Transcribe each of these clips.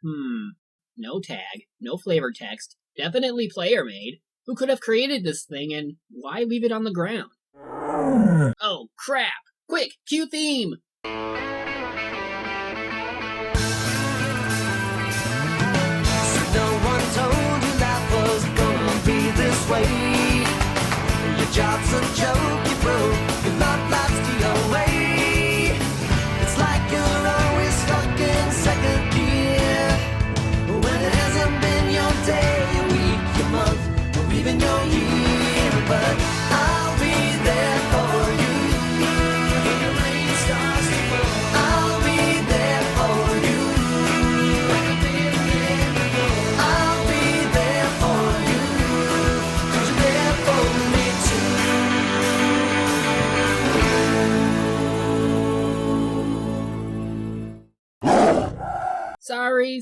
No tag, no flavor text, definitely player made. Who could have created this thing and why leave it on the ground? Oh crap! Quick, cue theme! No one told you life was gonna be this way. Your job's a joke, you broke, your love life's the way. It's like you're always stuck in second gear, when it hasn't been your day, your week, your month, or even your year. But I'll be there for you when the rain starts to fall. I'll be there for you when the feeling goes. I'll be there for you 'cause you're there for me too.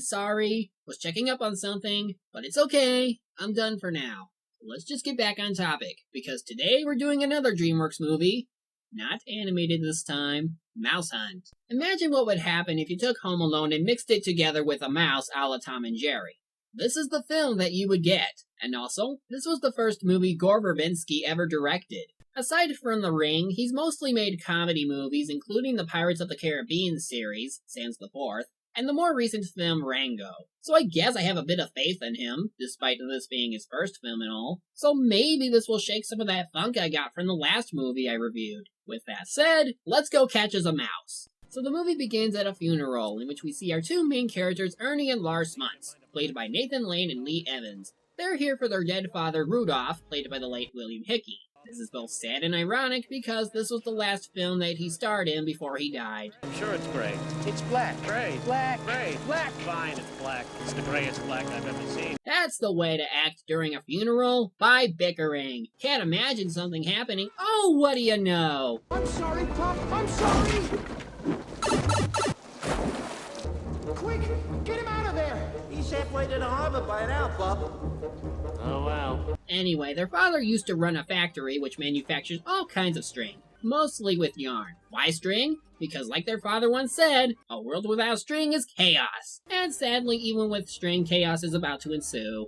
Sorry. Was checking up on something, but it's okay. I'm done for now. Let's just get back on topic, because today we're doing another DreamWorks movie. Not animated this time. MouseHunt. Imagine what would happen if you took Home Alone and mixed it together with a mouse a la Tom and Jerry. This is the film that you would get. And also, this was the first movie Gore Verbinski ever directed. Aside from The Ring, he's mostly made comedy movies, including the Pirates of the Caribbean series, Sans the Fourth, and the more recent film Rango. So I guess I have a bit of faith in him, despite this being his first film and all. So maybe this will shake some of that funk I got from the last movie I reviewed. With that said, let's go catch us a mouse. So the movie begins at a funeral, in which we see our two main characters, Ernie and Lars Muntz, played by Nathan Lane and Lee Evans. They're here for their dead father, Rudolph, played by the late William Hickey. This is both sad and ironic because this was the last film that he starred in before he died. I'm sure it's gray. It's black. Gray. Black. Gray. Black. Fine, it's black. It's the grayest black I've ever seen. That's the way to act during a funeral, by bickering. Can't imagine something happening. Oh, what do you know? I'm sorry, Pop. I'm sorry. Quick, get him out of there. He's halfway to the harbor by now, Bub. Oh, wow. Anyway, their father used to run a factory which manufactures all kinds of string, mostly with yarn. Why string? Because like their father once said, a world without string is chaos. And sadly, even with string, chaos is about to ensue.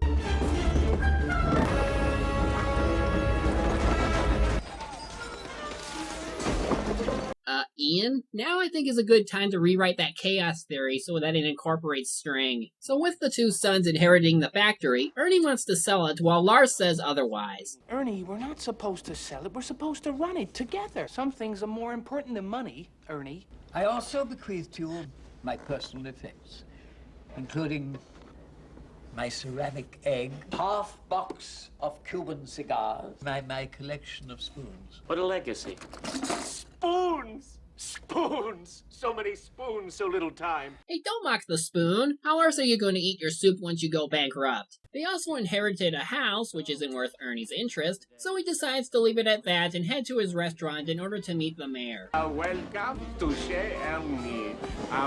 Ian, now I think is a good time to rewrite that chaos theory so that it incorporates string. So with the two sons inheriting the factory, Ernie wants to sell it while Lars says otherwise. Ernie, we're not supposed to sell it. We're supposed to run it together. Some things are more important than money, Ernie. I also bequeath to you my personal effects, including my ceramic egg, half box of Cuban cigars, my collection of spoons. What a legacy. Spoons! Spoons! So many spoons, so little time. Hey, don't mock the spoon. How else are you going to eat your soup once you go bankrupt? They also inherited a house, which isn't worth Ernie's interest, so he decides to leave it at that and head to his restaurant in order to meet the mayor. Welcome to Chez Ernie.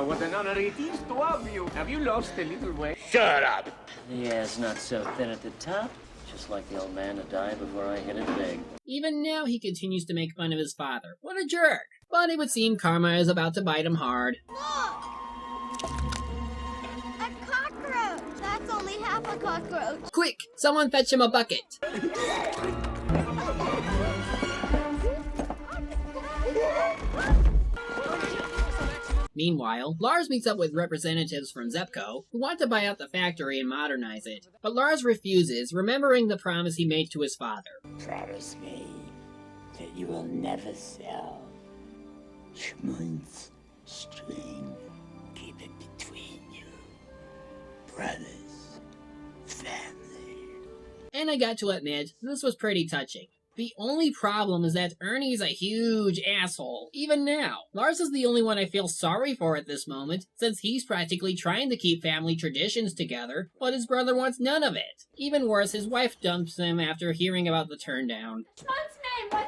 What an honor it is to have you. Have you lost a little weight? Shut up! Yeah, it's not so thin at the top. Just like the old man who died before I hit it big. Even now, he continues to make fun of his father. What a jerk! But it would seem karma is about to bite him hard. Look! A cockroach! That's only half a cockroach. Quick! Someone fetch him a bucket! Meanwhile, Lars meets up with representatives from Zepco who want to buy out the factory and modernize it. But Lars refuses, remembering the promise he made to his father. Promise me that you will never sell Schmunz string. Keep it between you. Brothers. Family. And I got to admit, this was pretty touching. The only problem is that Ernie's a huge asshole, even now. Lars is the only one I feel sorry for at this moment, since he's practically trying to keep family traditions together, but his brother wants none of it. Even worse, his wife dumps him after hearing about the turndown. Son's name was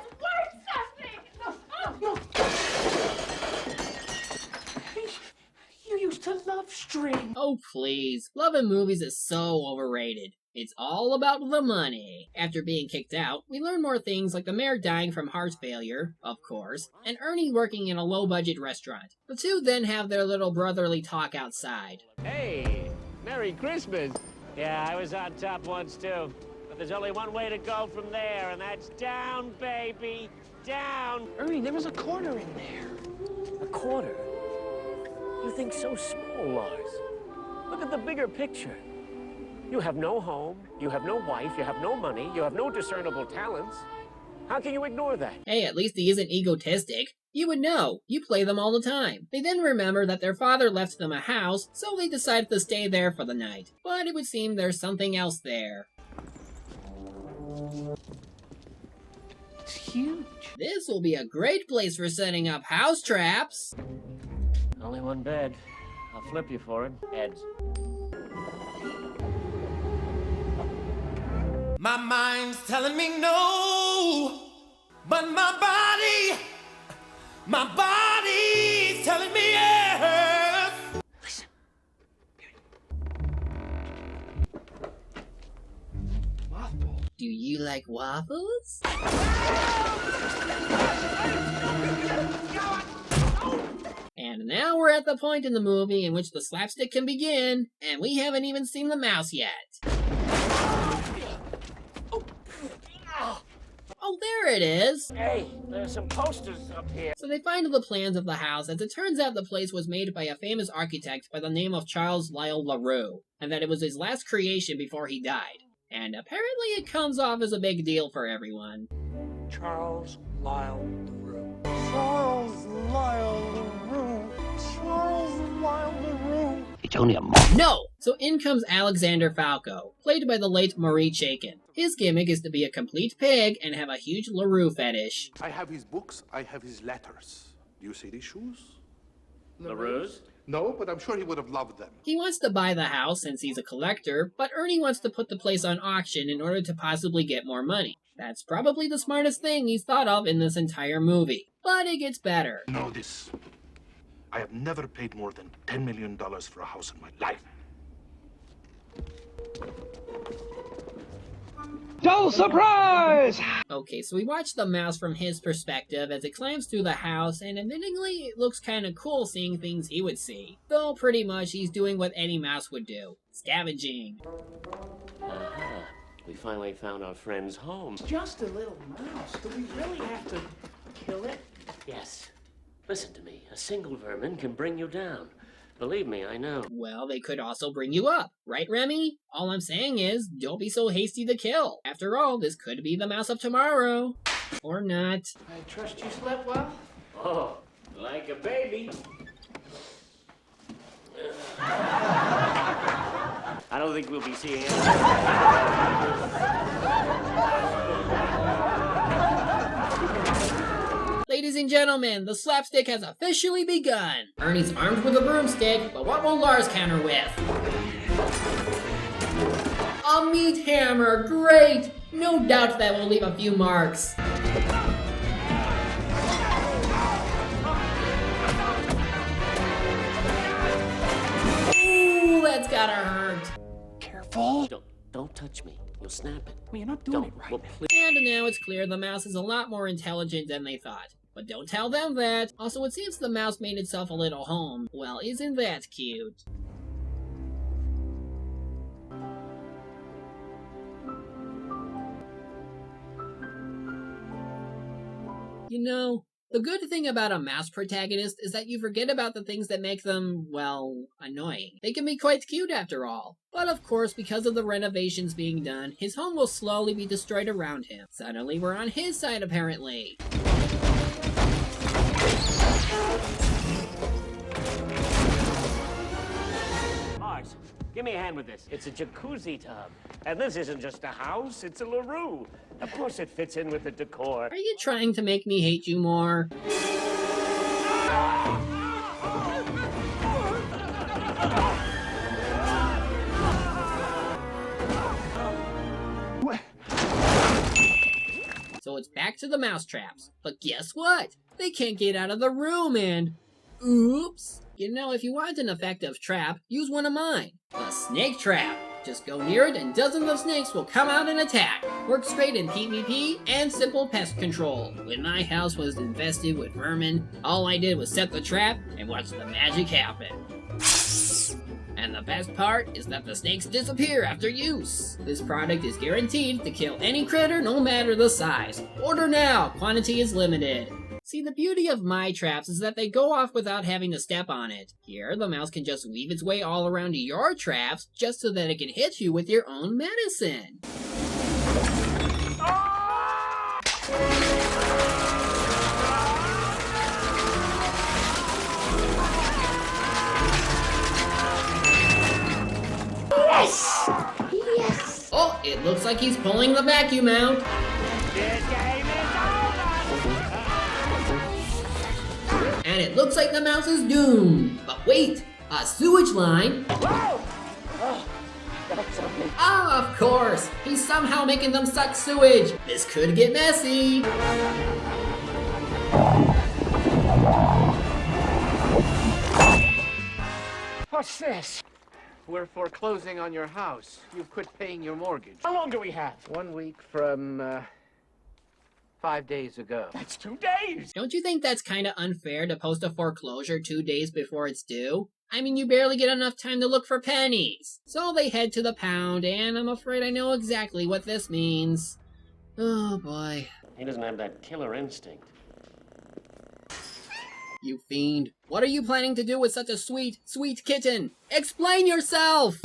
You used to love string. Oh please, love in movies is so overrated. It's all about the money. After being kicked out, we learn more things like the mayor dying from heart failure, of course, and Ernie working in a low-budget restaurant. The two then have their little brotherly talk outside. Hey, Merry Christmas. Yeah, I was on top once, too. But there's only one way to go from there, and that's down, baby. Down. Ernie, there was a quarter in there. A quarter? You think so small, Lars. Look at the bigger picture. You have no home, you have no wife, you have no money, you have no discernible talents. How can you ignore that? Hey, at least he isn't egotistic. You would know. You play them all the time. They then remember that their father left them a house, so they decide to stay there for the night. But it would seem there's something else there. It's huge. This will be a great place for setting up house traps. Only one bed. I'll flip you for it. Heads. My mind's telling me no, but my body's telling me yes. Listen. Do you like waffles? And now we're at the point in the movie in which the slapstick can begin, and we haven't even seen the mouse yet. Oh, there it is! Hey, there's some posters up here. So they find the plans of the house, as it turns out the place was made by a famous architect by the name of Charles Lyell LaRue, and that it was his last creation before he died. And apparently it comes off as a big deal for everyone. Charles Lyell LaRue. Charles Lyell LaRue. Charles Lyell LaRue. It's only a month. No! So in comes Alexander Falco, played by the late Marie Chaikin. His gimmick is to be a complete pig and have a huge LaRue fetish. I have his books, I have his letters. Do you see these shoes? LaRue's? No, but I'm sure he would have loved them. He wants to buy the house since he's a collector, but Ernie wants to put the place on auction in order to possibly get more money. That's probably the smartest thing he's thought of in this entire movie. But it gets better. Know this. I have never paid more than $10 million for a house in my life. No surprise! Okay, so we watch the mouse from his perspective as it climbs through the house, and admittingly, it looks kinda cool seeing things he would see. Though pretty much he's doing what any mouse would do. Scavenging. Uh-huh. We finally found our friend's home. Just a little mouse. Do we really have to kill it? Yes. Listen to me. A single vermin can bring you down. Believe me, I know. Well, they could also bring you up, right, Remy? All I'm saying is, don't be so hasty to kill. After all, this could be the mouse of tomorrow. Or not. I trust you slept well? Oh, like a baby. I don't think we'll be seeing it. Ladies and gentlemen, the slapstick has officially begun. Ernie's armed with a broomstick, but what will Lars counter with? A meat hammer, great! No doubt that will leave a few marks. Ooh, that's gotta hurt. Careful. Don't touch me. You'll snap it. Well, you're not doing Don't. it right. Well, please. And now it's clear the mouse is a lot more intelligent than they thought. But don't tell them that. Also, it seems the mouse made itself a little home. Well, isn't that cute? You know, the good thing about a mouse protagonist is that you forget about the things that make them, well, annoying. They can be quite cute after all. But of course, because of the renovations being done, his home will slowly be destroyed around him. Suddenly we're on his side apparently. Lars, give me a hand with this. It's a jacuzzi tub. And this isn't just a house, it's a LaRue. Of course it fits in with the decor. Are you trying to make me hate you more? So it's back to the mousetraps. But guess what? They can't get out of the room and... oops! You know, if you want an effective trap, use one of mine. A snake trap. Just go near it and dozens of snakes will come out and attack. Works great in PvP and simple pest control. When my house was infested with vermin, all I did was set the trap and watch the magic happen. And the best part is that the snakes disappear after use. This product is guaranteed to kill any critter no matter the size. Order now, quantity is limited. See, the beauty of my traps is that they go off without having to step on it. Here, the mouse can just weave its way all around your traps just so that it can hit you with your own medicine. Yes! Yes! Oh, it looks like he's pulling the vacuum out. And it looks like the mouse is doomed. But wait, a sewage line? Ah, of course. He's somehow making them suck sewage. This could get messy. What's this? We're foreclosing on your house. You've quit paying your mortgage. How long do we have? 1 week from, 5 days ago. That's 2 days! Don't you think that's kind of unfair to post a foreclosure 2 days before it's due? I mean, you barely get enough time to look for pennies. So they head to the pound, and I'm afraid I know exactly what this means. Oh boy. He doesn't have that killer instinct. You fiend. What are you planning to do with such a sweet, sweet kitten? Explain yourself!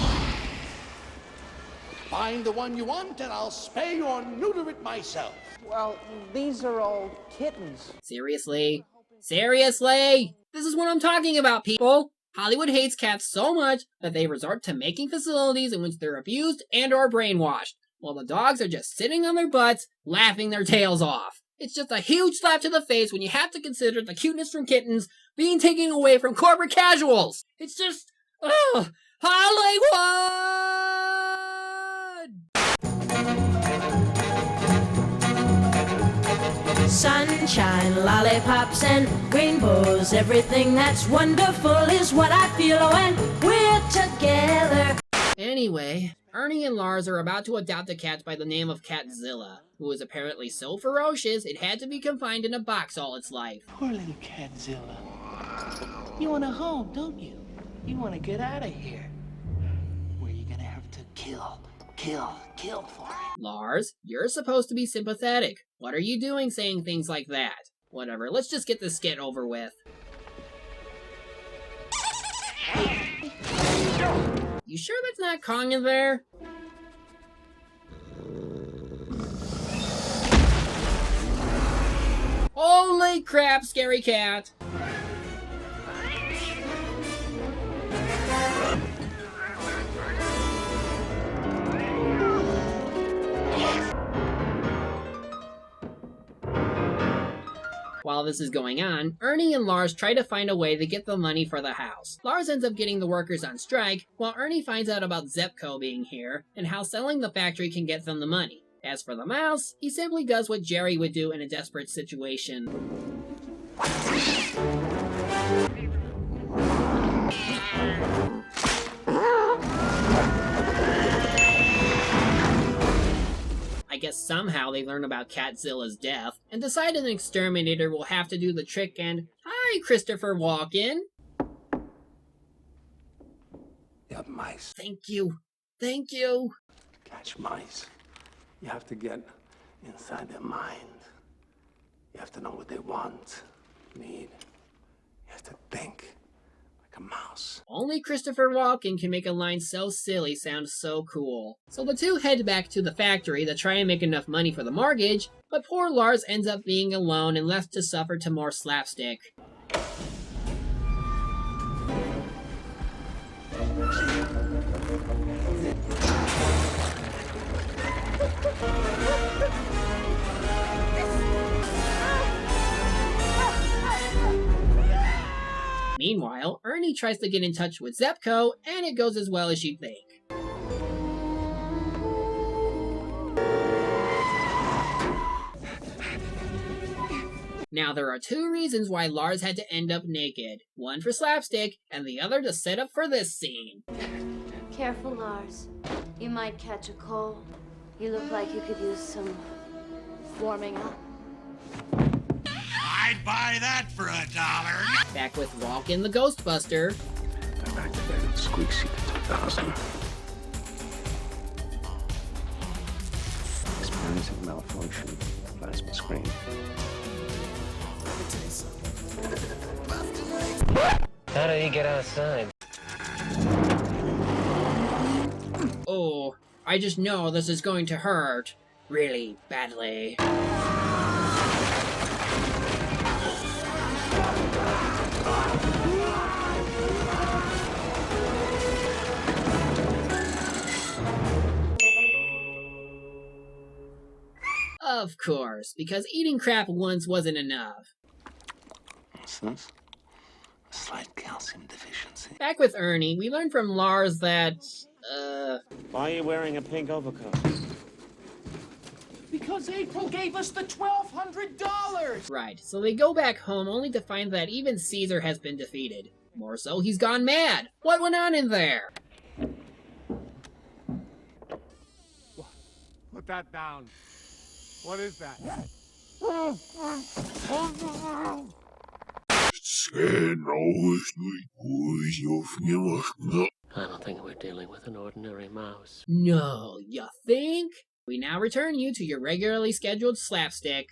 Find the one you want and I'll spay or neuter it myself. Well, these are all kittens. Seriously? Seriously? This is what I'm talking about, people! Hollywood hates cats so much that they resort to making facilities in which they're abused and or brainwashed, while the dogs are just sitting on their butts, laughing their tails off. It's just a huge slap to the face when you have to consider the cuteness from kittens being taken away from corporate casuals. It's just, ugh, Hollywood! Sunshine, lollipops, and rainbows. Everything that's wonderful is what I feel when we're together. Anyway, Ernie and Lars are about to adopt a cat by the name of Catzilla, who is apparently so ferocious it had to be confined in a box all its life. Poor little Catzilla. You want a home, don't you? You want to get out of here. Where you're gonna have to kill for it. Lars, you're supposed to be sympathetic. What are you doing saying things like that? Whatever, let's just get this skit over with. You sure that's not Kong in there? Holy crap, scary cat! While this is going on, Ernie and Lars try to find a way to get the money for the house. Lars ends up getting the workers on strike, while Ernie finds out about Zepco being here, and how selling the factory can get them the money. As for the mouse, he simply does what Jerry would do in a desperate situation. I guess somehow they learn about Catzilla's death, and decide an exterminator will have to do the trick and, hi, Christopher Walken! You have mice. Thank you. Thank you. Catch mice. You have to get inside their mind. You have to know what they want, need. You have to think like a mouse. Only Christopher Walken can make a line so silly sound so cool. So the two head back to the factory to try and make enough money for the mortgage, but poor Lars ends up being alone and left to suffer to more slapstick. Meanwhile, Ernie tries to get in touch with Zepco, and it goes as well as you'd think. Now, there are two reasons why Lars had to end up naked. One for slapstick, and the other to set up for this scene. Careful, Lars. You might catch a cold. You look like you could use some warming up. I'd buy that for $1. Back with Walken the Ghostbuster. Back to bed and squeak secret. $100,000. Experiencing malfunction. Plasma screen. How did he get outside? Oh, I just know this is going to hurt really badly. Of course, because eating crap once wasn't enough. What's this? A slight calcium deficiency. Back with Ernie, we learned from Lars that, Why are you wearing a pink overcoat? Because April gave us the $1,200. Right, so they go back home only to find that even Caesar has been defeated. More so, he's gone mad. What went on in there? Put that down. What is that? I don't think we're dealing with an ordinary mouse. No, you think? We now return you to your regularly scheduled slapstick.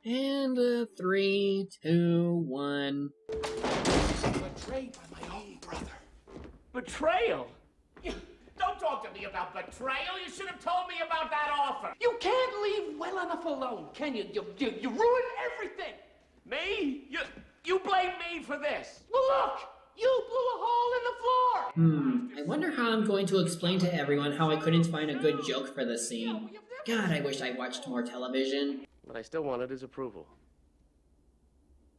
And 3, 2, 1. Betrayed by my own brother. Betrayal? Don't talk to me about betrayal. You should have told me about that offer. You can't leave well enough alone, can you? You ruined everything. Me? You blame me for this. Well, look. You blew a hole in the floor. I wonder how I'm going to explain to everyone how I couldn't find a good joke for this scene. God, I wish I watched more television. But I still wanted his approval.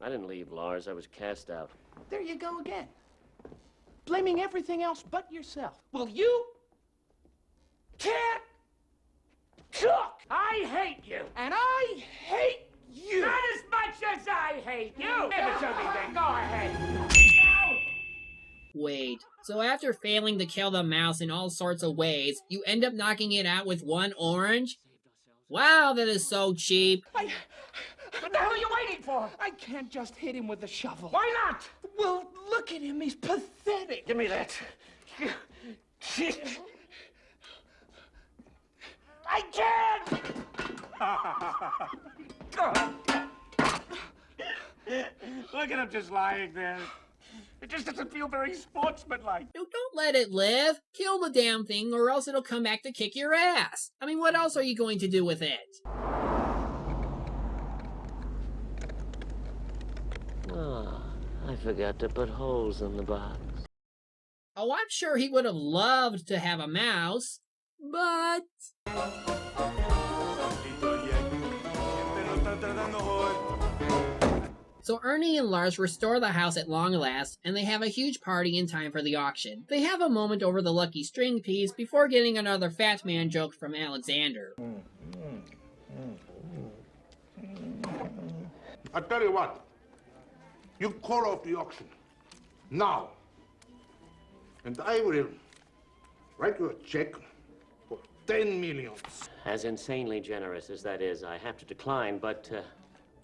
I didn't leave Lars. I was cast out. There you go again. Blaming everything else but yourself. Well, you can't cook. I hate you. And I hate you. Not as much as I hate you. Give it to me then. Go ahead. Wait, so after failing to kill the mouse in all sorts of ways, you end up knocking it out with one orange? Wow, that is so cheap. What the hell are you waiting for? I can't just hit him with a shovel. Why not? Well, look at him. He's pathetic. Give me that. I can't! Look at him just lying there. It just doesn't feel very sportsmanlike. Don't let it live. Kill the damn thing or else it'll come back to kick your ass. I mean, what else are you going to do with it? Oh, I forgot to put holes in the box. Oh, I'm sure he would have loved to have a mouse, but... So Ernie and Lars restore the house at long last, and they have a huge party in time for the auction. They have a moment over the lucky string piece before getting another fat man joke from Alexander. I tell you what, you call off the auction now, and I will write you a check for $10 million. As insanely generous as that is, I have to decline, but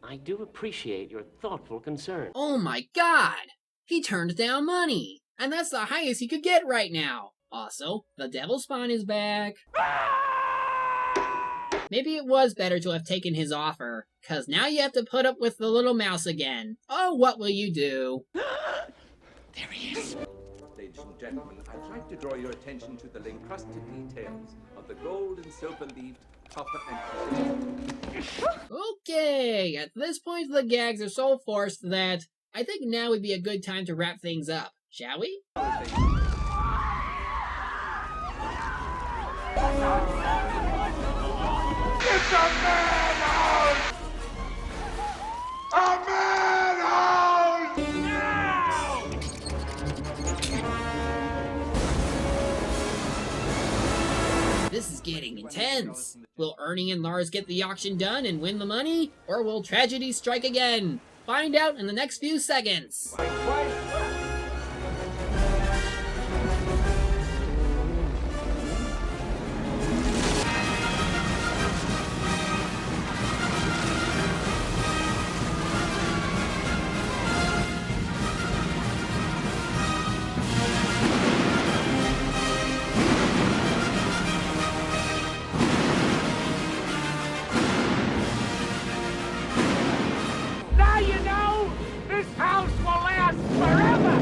I do appreciate your thoughtful concern. Oh my god! He turned down money! And that's the highest he could get right now! Also, the devil spawn is back. Maybe it was better to have taken his offer, cause now you have to put up with the little mouse again. Oh, what will you do? There he is. Ladies and gentlemen, I'd like to draw your attention to the encrusted details of the gold and silver-leaved copper and Okay, at this point the gags are so forced that I think now would be a good time to wrap things up, shall we? This is getting intense. Will Ernie and Lars get the auction done and win the money? Or will tragedy strike again? Find out in the next few seconds. Now you know this house will last forever!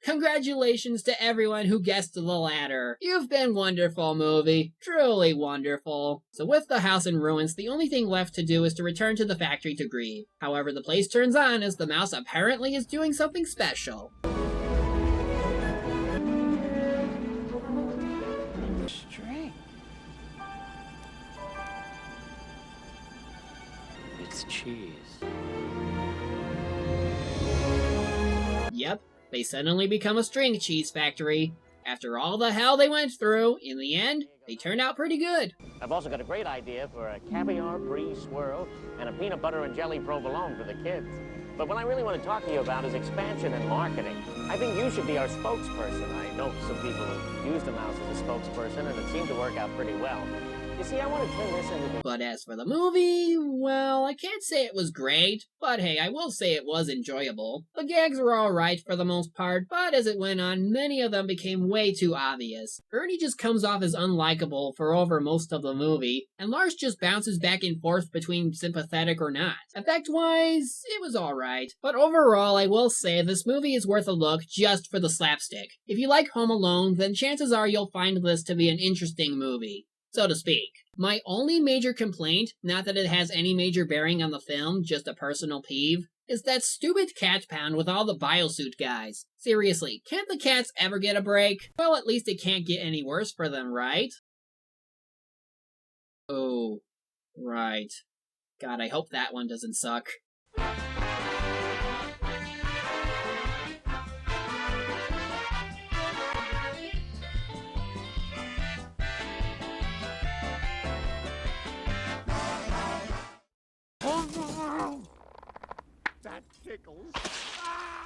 Congratulations to everyone who guessed the ladder. You've been wonderful, movie. Truly wonderful. So with the house in ruins, the only thing left to do is to return to the factory to grieve. However, the place turns on as the mouse apparently is doing something special. String. It's cheese. Yep, they suddenly become a string cheese factory. After all the hell they went through, in the end, they turned out pretty good. I've also got a great idea for a caviar brie swirl and a peanut butter and jelly provolone for the kids. But what I really want to talk to you about is expansion and marketing. I think you should be our spokesperson. I know some people have used a mouse as a spokesperson, and it seemed to work out pretty well. You see, I want to turn this into... But as for the movie, well, I can't say it was great, but hey, I will say it was enjoyable. The gags were alright for the most part, but as it went on, many of them became way too obvious. Ernie just comes off as unlikable for over most of the movie, and Lars just bounces back and forth between sympathetic or not. Effect-wise, it was alright, but overall, I will say this movie is worth a look just for the slapstick. If you like Home Alone, then chances are you'll find this to be an interesting movie, so to speak. My only major complaint, not that it has any major bearing on the film, just a personal peeve, is that stupid cat pound with all the biosuit guys. Seriously, can't the cats ever get a break? Well, at least it can't get any worse for them, right? Oh, right. God, I hope that one doesn't suck. That tickles. Ah!